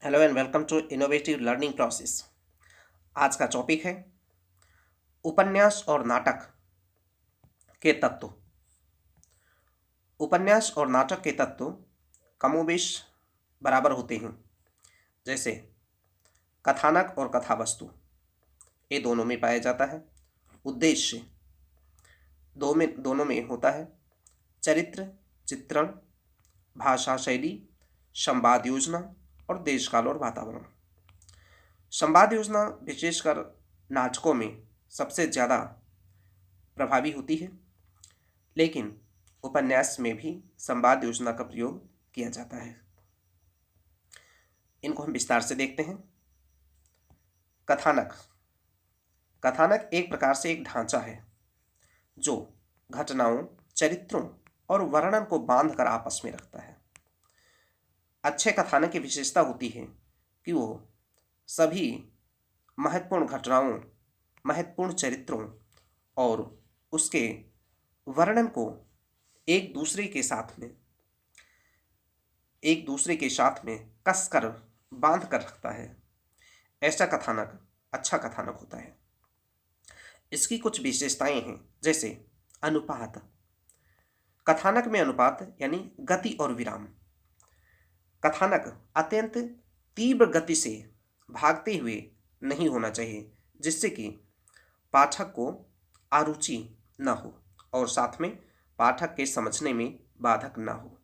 Hello and welcome to innovative learning process. आज का topic है उपन्यास और नाटक के तत्व। उपन्यास और नाटक के तत्व कमोबेश बराबर होते हैं। जैसे कथानक और कथावस्तु, ये दोनों में पाया जाता है। उद्देश्य दोनों में होता है। चरित्र, चित्रण, भाषा शैली, संवाद योजना और देश काल और वातावरण। संवाद योजना विशेषकर नाटकों में सबसे ज़्यादा प्रभावी होती है, लेकिन उपन्यास में भी संवाद योजना का प्रयोग किया जाता है। इनको हम विस्तार से देखते हैं। कथानक कथानक एक प्रकार से एक ढांचा है जो घटनाओं, चरित्रों और वर्णन को बांध कर आपस में रखता है। अच्छे कथानक की विशेषता होती है कि वो सभी महत्वपूर्ण घटनाओं, महत्वपूर्ण चरित्रों और उसके वर्णन को एक दूसरे के साथ में कस कर बांध कर रखता है। ऐसा कथानक अच्छा कथानक होता है। इसकी कुछ विशेषताएं हैं, जैसे अनुपात। कथानक में अनुपात यानी गति और विराम। कथानक अत्यंत तीव्र गति से भागते हुए नहीं होना चाहिए, जिससे कि पाठक को अरुचि न हो और साथ में पाठक के समझने में बाधक न हो।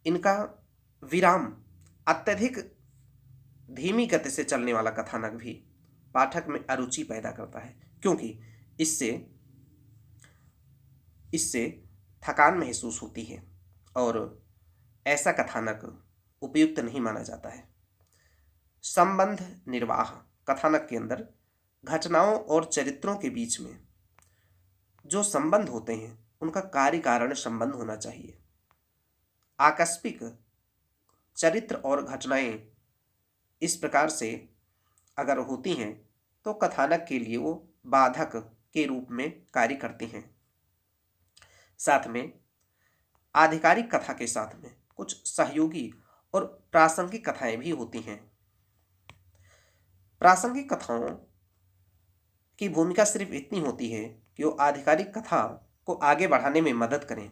इनका विराम, अत्यधिक धीमी गति से चलने वाला कथानक भी पाठक में अरुचि पैदा करता है, क्योंकि इससे थकान महसूस होती है और ऐसा कथानक उपयुक्त नहीं माना जाता है। संबंध निर्वाह। कथानक के अंदर घटनाओं और चरित्रों के बीच में जो संबंध होते हैं उनका कार्य कारण संबंध होना चाहिए। आकस्मिक चरित्र और घटनाएं इस प्रकार से अगर होती हैं तो कथानक के लिए वो बाधक के रूप में कार्य करती हैं। साथ में आधिकारिक कथा के साथ में कुछ सहयोगी और प्रासंगिक कथाएं भी होती हैं। प्रासंगिक कथाओं की भूमिका सिर्फ इतनी होती है कि वो आधिकारिक कथा को आगे बढ़ाने में मदद करें।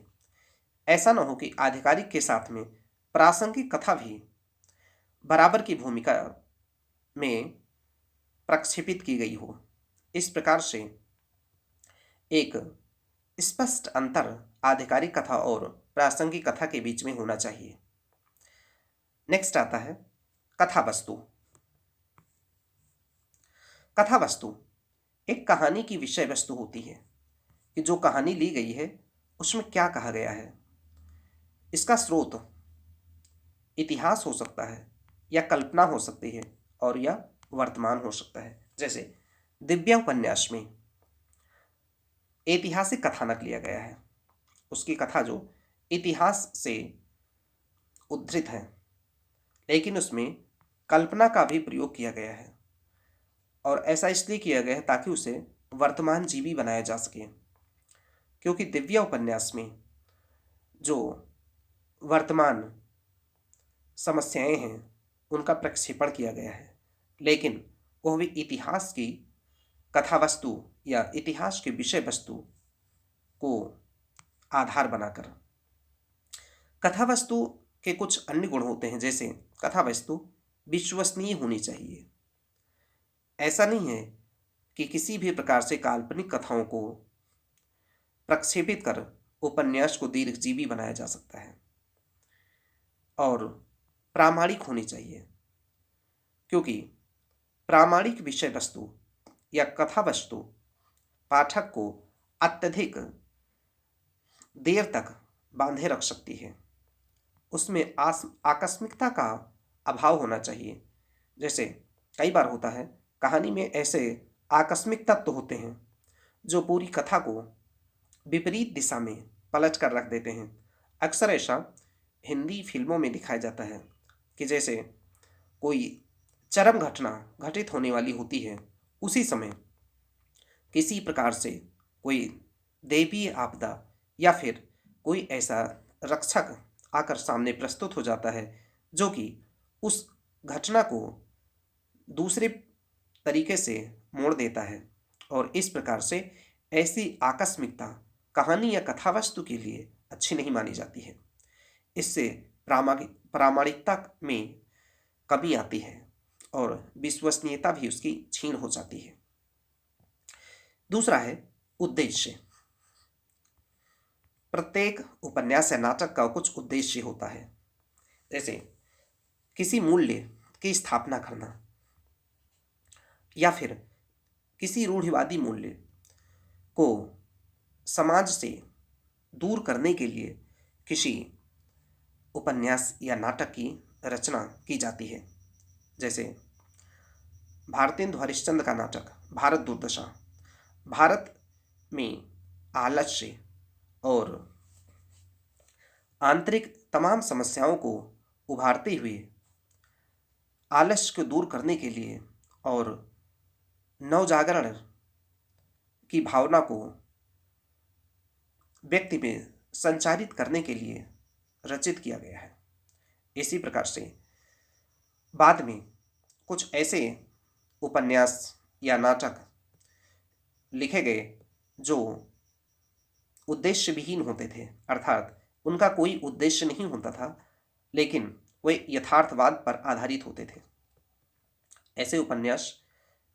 ऐसा न हो कि आधिकारिक के साथ में प्रासंगिक कथा भी बराबर की भूमिका में प्रक्षेपित की गई हो। इस प्रकार से एक स्पष्ट अंतर आधिकारिक कथा और प्रासंगिक कथा के बीच में होना चाहिए। नेक्स्ट आता है कथावस्तु। कथावस्तु एक कहानी की विषय वस्तु होती है कि जो कहानी ली गई है उसमें क्या कहा गया है। इसका स्रोत इतिहास हो सकता है या कल्पना हो सकती है और या वर्तमान हो सकता है। जैसे दिव्या उपन्यास में ऐतिहासिक कथानक लिया गया है। उसकी कथा जो इतिहास से उद्धृत है, लेकिन उसमें कल्पना का भी प्रयोग किया गया है और ऐसा इसलिए किया गया है ताकि उसे वर्तमान जीवी बनाया जा सके, क्योंकि दिव्या उपन्यास में जो वर्तमान समस्याएं हैं उनका प्रक्षेपण किया गया है, लेकिन वह भी इतिहास की कथावस्तु या इतिहास के विषय वस्तु को आधार बनाकर। कथावस्तु के कुछ अन्य गुण होते हैं, जैसे कथावस्तु विश्वसनीय होनी चाहिए। ऐसा नहीं है कि किसी भी प्रकार से काल्पनिक कथाओं को प्रक्षेपित कर उपन्यास को दीर्घजीवी बनाया जा सकता है। और प्रामाणिक होनी चाहिए, क्योंकि प्रामाणिक विषय वस्तु या कथा वस्तु पाठक को अत्यधिक देर तक बांधे रख सकती है। उसमें आकस्मिकता का अभाव होना चाहिए। जैसे कई बार होता है कहानी में ऐसे आकस्मिक तत्व होते हैं जो पूरी कथा को विपरीत दिशा में पलट कर रख देते हैं। अक्सर ऐसा हिंदी फिल्मों में दिखाया जाता है कि जैसे कोई चरम घटना घटित होने वाली होती है, उसी समय किसी प्रकार से कोई दैवीय आपदा या फिर कोई ऐसा रक्षक आकर सामने प्रस्तुत हो जाता है जो कि उस घटना को दूसरे तरीके से मोड़ देता है और इस प्रकार से ऐसी आकस्मिकता कहानी या कथावस्तु के लिए अच्छी नहीं मानी जाती है। इससे प्रामाणिकता में कमी आती है और विश्वसनीयता भी उसकी क्षीण हो जाती है। दूसरा है उद्देश्य। प्रत्येक उपन्यास या नाटक का कुछ उद्देश्य होता है, जैसे किसी मूल्य की स्थापना करना या फिर किसी रूढ़िवादी मूल्य को समाज से दूर करने के लिए किसी उपन्यास या नाटक की रचना की जाती है। जैसे भारतेंदु हरिश्चंद्र का नाटक भारत दुर्दशा भारत में आलस्य और आंतरिक तमाम समस्याओं को उभारते हुए आलस्य को दूर करने के लिए और नवजागरण की भावना को व्यक्ति में संचारित करने के लिए रचित किया गया है। इसी प्रकार से बाद में कुछ ऐसे उपन्यास या नाटक लिखे गए जो उद्देश्य विहीन होते थे, अर्थात उनका कोई उद्देश्य नहीं होता था, लेकिन वे यथार्थवाद पर आधारित होते थे। ऐसे उपन्यास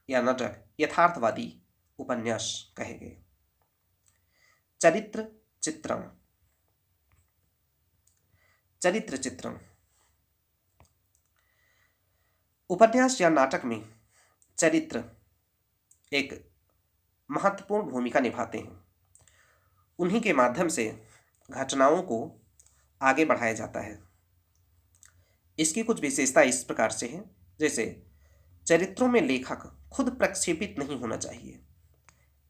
या नाटक यथार्थवादी उपन्यास कहे गए। चरित्र चित्रण। चरित्र चित्रण उपन्यास या नाटक में चरित्र एक महत्वपूर्ण भूमिका निभाते हैं। उन्हीं के माध्यम से घटनाओं को आगे बढ़ाया जाता है। इसकी कुछ विशेषता इस प्रकार से है, जैसे चरित्रों में लेखक खुद प्रक्षेपित नहीं होना चाहिए।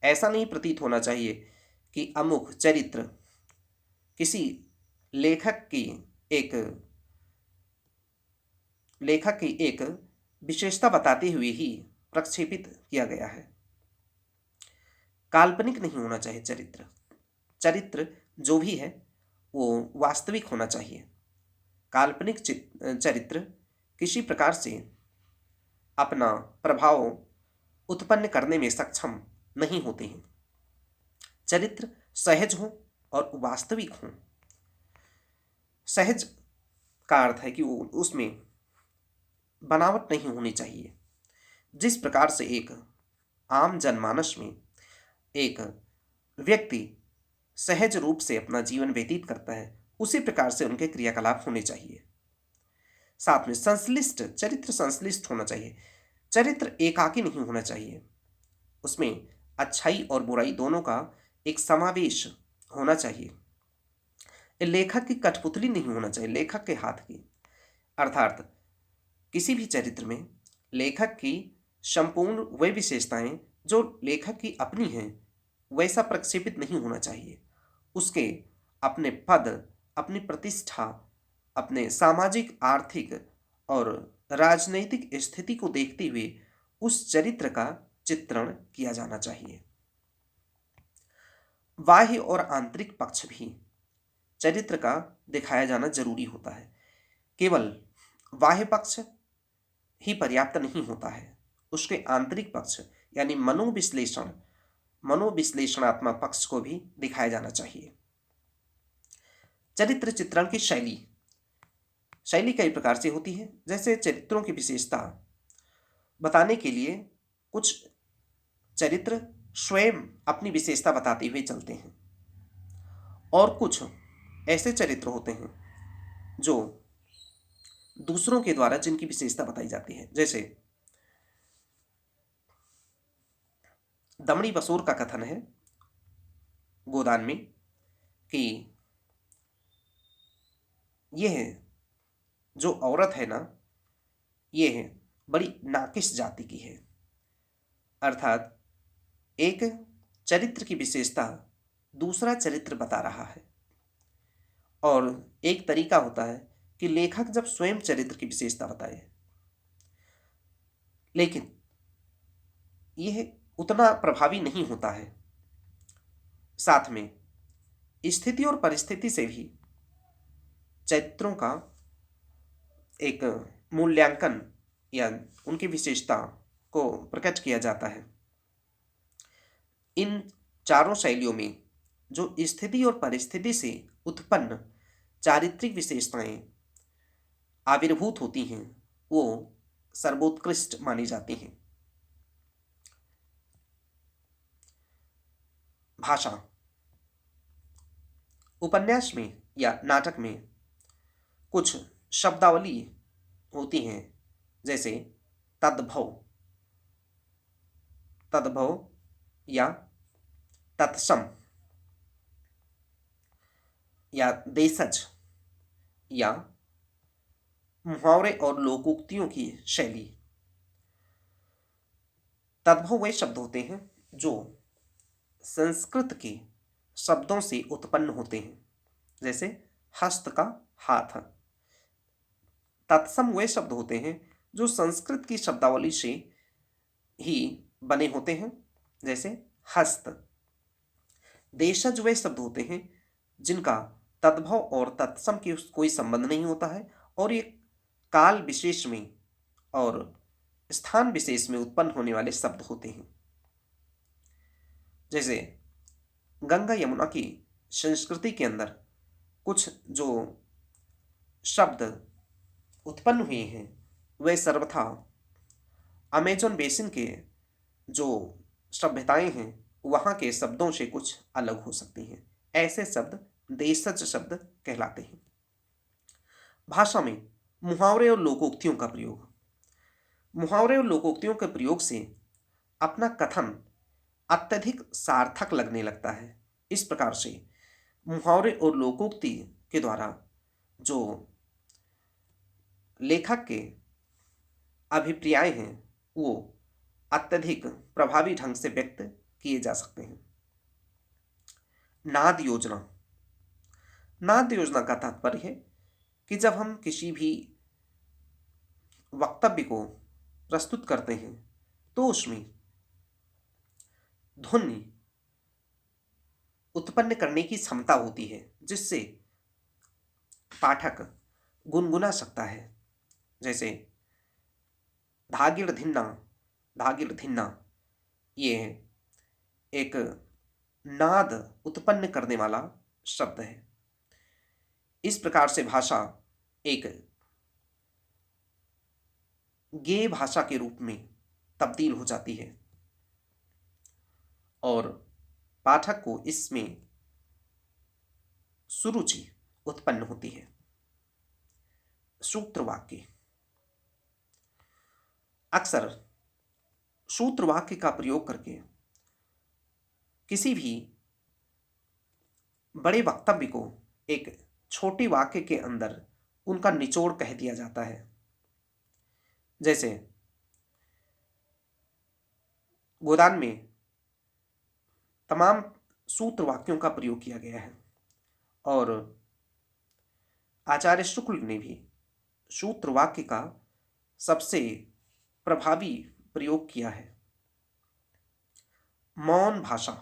ऐसा नहीं प्रतीत होना चाहिए कि अमुक चरित्र किसी लेखक की एक विशेषता बताते हुए ही प्रक्षेपित किया गया है। काल्पनिक नहीं होना चाहिए चरित्र। चरित्र जो भी है वो वास्तविक होना चाहिए। काल्पनिक चरित्र किसी प्रकार से अपना प्रभाव उत्पन्न करने में सक्षम नहीं होते हैं। चरित्र सहज हो और वास्तविक हो। सहज का अर्थ है कि वो उसमें बनावट नहीं होनी चाहिए। जिस प्रकार से एक आम जनमानस में एक व्यक्ति सहज रूप से अपना जीवन व्यतीत करता है, उसी प्रकार से उनके क्रियाकलाप होने चाहिए। साथ में संश्लिष्ट चरित्र संश्लिष्ट होना चाहिए। चरित्र एकाकी नहीं होना चाहिए। उसमें अच्छाई और बुराई दोनों का एक समावेश होना चाहिए। लेखक की कठपुतली नहीं होना चाहिए, लेखक के हाथ की। अर्थात किसी भी चरित्र में लेखक की संपूर्ण वे विशेषताएं जो लेखक की अपनी हैं वैसा प्रक्षेपित नहीं होना चाहिए। उसके अपने पद, अपनी प्रतिष्ठा, अपने सामाजिक, आर्थिक और राजनैतिक स्थिति को देखते हुए उस चरित्र का चित्रण किया जाना चाहिए। बाह्य और आंतरिक पक्ष भी चरित्र का दिखाया जाना जरूरी होता है। केवल बाह्य पक्ष ही पर्याप्त नहीं होता है, उसके आंतरिक पक्ष यानी मनोविश्लेषणात्मक पक्ष को भी दिखाया जाना चाहिए। चरित्र चित्रण की शैली कई प्रकार से होती है। जैसे चरित्रों की विशेषता बताने के लिए कुछ चरित्र स्वयं अपनी विशेषता बताते हुए चलते हैं और कुछ ऐसे चरित्र होते हैं जो दूसरों के द्वारा जिनकी विशेषता बताई जाती है। जैसे दमड़ी बसोर का कथन है गोदान में कि यह जो औरत है ना, यह बड़ी नाकिस जाति की है। अर्थात एक चरित्र की विशेषता दूसरा चरित्र बता रहा है। और एक तरीका होता है कि लेखक जब स्वयं चरित्र की विशेषता बताए, लेकिन यह उतना प्रभावी नहीं होता है। साथ में स्थिति और परिस्थिति से भी चरित्रों का एक मूल्यांकन या उनकी विशेषता को प्रकट किया जाता है। इन चारों शैलियों में जो स्थिति और परिस्थिति से उत्पन्न चारित्रिक विशेषताएं आविर्भूत होती हैं वो सर्वोत्कृष्ट मानी जाती हैं। भाषा। उपन्यास में या नाटक में कुछ शब्दावली होती हैं, जैसे तद्भव, तद्भव या तत्सम या देशज या मुहावरे और लोकोक्तियों की शैली। तद्भव वे शब्द होते हैं जो संस्कृत के शब्दों से उत्पन्न होते हैं, जैसे हस्त का हाथ। तत्सम वे शब्द होते हैं जो संस्कृत की शब्दावली से ही बने होते हैं, जैसे हस्त। देशज वे शब्द होते हैं जिनका तद्भव और तत्सम के कोई संबंध नहीं होता है और ये काल विशेष में और स्थान विशेष में उत्पन्न होने वाले शब्द होते हैं। जैसे गंगा यमुना की संस्कृति के अंदर कुछ जो शब्द उत्पन्न हुए हैं वे सर्वथा अमेजन बेसिन के जो सभ्यताएं हैं वहाँ के शब्दों से कुछ अलग हो सकती हैं। ऐसे शब्द देशज शब्द कहलाते हैं। भाषा में मुहावरे और लोकोक्तियों का प्रयोग। मुहावरे और लोकोक्तियों के प्रयोग से अपना कथन अत्यधिक सार्थक लगने लगता है। इस प्रकार से मुहावरे और लोकोक्ति के द्वारा जो लेखक के अभिप्राय हैं वो अत्यधिक प्रभावी ढंग से व्यक्त किए जा सकते हैं। नाद योजना। नाद योजना का तात्पर्य है कि जब हम किसी भी वक्तव्य को प्रस्तुत करते हैं तो उसमें ध्वनि उत्पन्न करने की क्षमता होती है जिससे पाठक गुनगुना सकता है। जैसे धागिड़ धिन्ना, धागिड़ धिन्ना ये एक नाद उत्पन्न करने वाला शब्द है। इस प्रकार से भाषा एक गेय भाषा के रूप में तब्दील हो जाती है और पाठक को इसमें सुरुचि उत्पन्न होती है। सूत्र वाक्य। अक्सर सूत्र वाक्य का प्रयोग करके किसी भी बड़े वक्तव्य को एक छोटे वाक्य के अंदर उनका निचोड़ कह दिया जाता है। जैसे गोदान में तमाम सूत्र वाक्यों का प्रयोग किया गया है और आचार्य शुक्ल ने भी सूत्र वाक्य का सबसे प्रभावी प्रयोग किया है। मौन भाषा।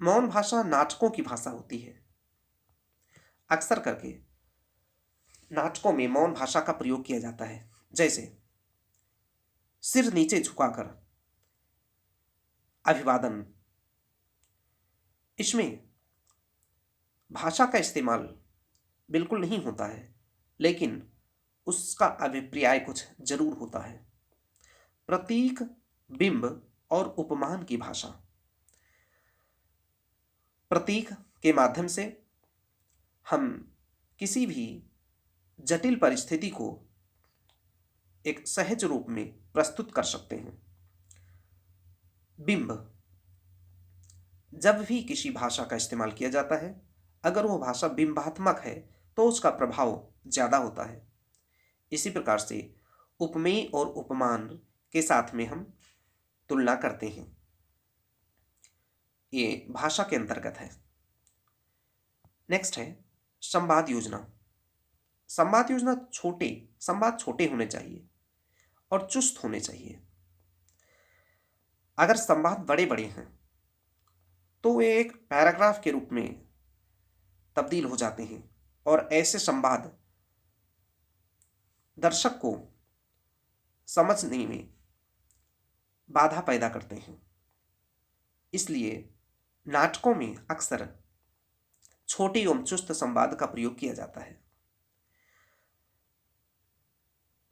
मौन भाषा नाटकों की भाषा होती है। अक्सर करके नाटकों में मौन भाषा का प्रयोग किया जाता है, जैसे सिर नीचे झुकाकर अभिवादन। इसमें भाषा का इस्तेमाल बिल्कुल नहीं होता है, लेकिन उसका अभिप्राय कुछ जरूर होता है। प्रतीक, बिंब और उपमान की भाषा। प्रतीक के माध्यम से हम किसी भी जटिल परिस्थिति को एक सहज रूप में प्रस्तुत कर सकते हैं। बिंब। जब भी किसी भाषा का इस्तेमाल किया जाता है, अगर वो भाषा बिंबात्मक है तो उसका प्रभाव ज़्यादा होता है। इसी प्रकार से उपमेय और उपमान के साथ में हम तुलना करते हैं। ये भाषा के अंतर्गत है। नेक्स्ट है संवाद योजना। संवाद योजना संवाद छोटे होने चाहिए और चुस्त होने चाहिए। अगर संवाद बड़े बड़े हैं तो वे एक पैराग्राफ के रूप में तब्दील हो जाते हैं और ऐसे संवाद दर्शक को समझने में बाधा पैदा करते हैं। इसलिए नाटकों में अक्सर छोटे एवं चुस्त संवाद का प्रयोग किया जाता है।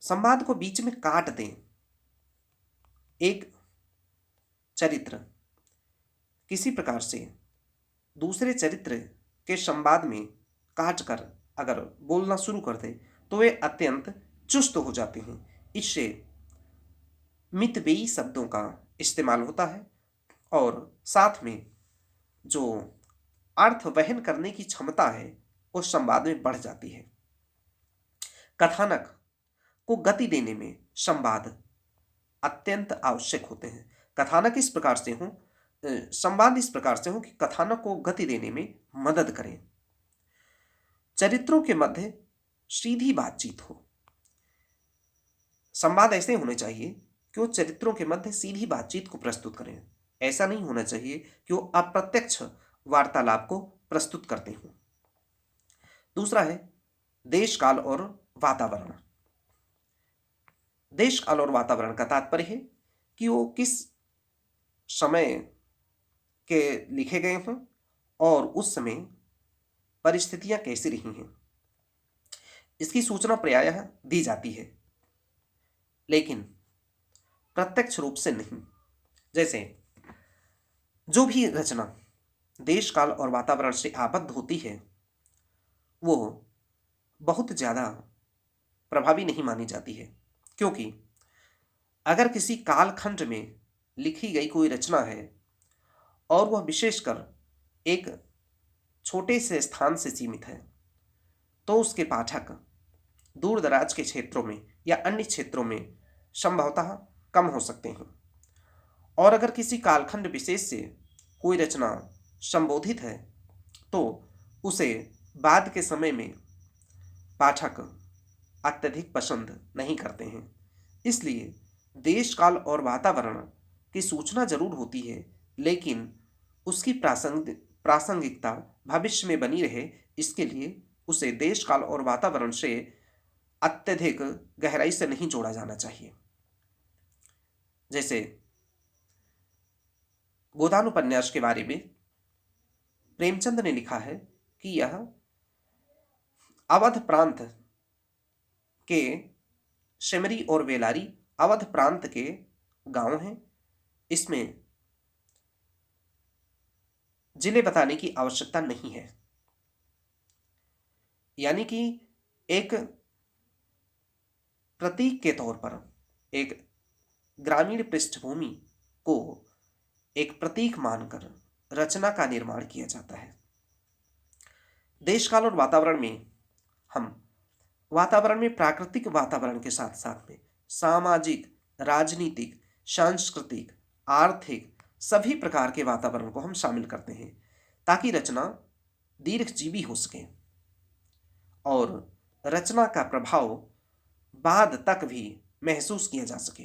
संवाद को बीच में काट दें। एक चरित्र किसी प्रकार से दूसरे चरित्र के संवाद में काटकर अगर बोलना शुरू कर दे तो वे अत्यंत चुस्त हो जाते हैं। इससे मितव्ययी शब्दों का इस्तेमाल होता है और साथ में जो अर्थ वहन करने की क्षमता है उस संवाद में बढ़ जाती है। कथानक को गति देने में संवाद अत्यंत आवश्यक होते हैं। कथानक इस प्रकार से हो संवाद इस प्रकार से हो कि कथानक को गति देने में मदद करें। चरित्रों के मध्य सीधी बातचीत हो। संवाद ऐसे होने चाहिए कि वो चरित्रों के मध्य सीधी बातचीत को प्रस्तुत करें। ऐसा नहीं होना चाहिए कि वो अप्रत्यक्ष वार्तालाप को प्रस्तुत करते हों। दूसरा है देश काल और वातावरण। देश काल और वातावरण का तात्पर्य है कि वो किस समय के लिखे गए हैं और उस समय परिस्थितियां कैसी रही हैं। इसकी सूचना प्रायः दी जाती है लेकिन प्रत्यक्ष रूप से नहीं। जैसे जो भी रचना देश काल और वातावरण से आबद्ध होती है वो बहुत ज़्यादा प्रभावी नहीं मानी जाती है, क्योंकि अगर किसी कालखंड में लिखी गई कोई रचना है और वह विशेषकर एक छोटे से स्थान से सीमित है तो उसके पाठक दूर दराज के क्षेत्रों में या अन्य क्षेत्रों में संभवतः कम हो सकते हैं। और अगर किसी कालखंड विशेष से कोई रचना संबोधित है तो उसे बाद के समय में पाठक अत्यधिक पसंद नहीं करते हैं। इसलिए देश काल और वातावरण की सूचना जरूर होती है लेकिन उसकी प्रासंगिकता भविष्य में बनी रहे इसके लिए उसे देश काल और वातावरण से अत्यधिक गहराई से नहीं जोड़ा जाना चाहिए। जैसे गोदान उपन्यास के बारे में प्रेमचंद ने लिखा है कि यह अवध प्रांत के सिमरी और बेलारी अवध प्रांत के गांव हैं। इसमें जिले बताने की आवश्यकता नहीं है। यानी कि एक प्रतीक के तौर पर एक ग्रामीण पृष्ठभूमि को एक प्रतीक मानकर रचना का निर्माण किया जाता है। देशकाल और वातावरण में हम वातावरण में प्राकृतिक वातावरण के साथ साथ में सामाजिक, राजनीतिक, सांस्कृतिक, आर्थिक सभी प्रकार के वातावरण को हम शामिल करते हैं ताकि रचना दीर्घजीवी हो सके और रचना का प्रभाव बाद तक भी महसूस किया जा सके।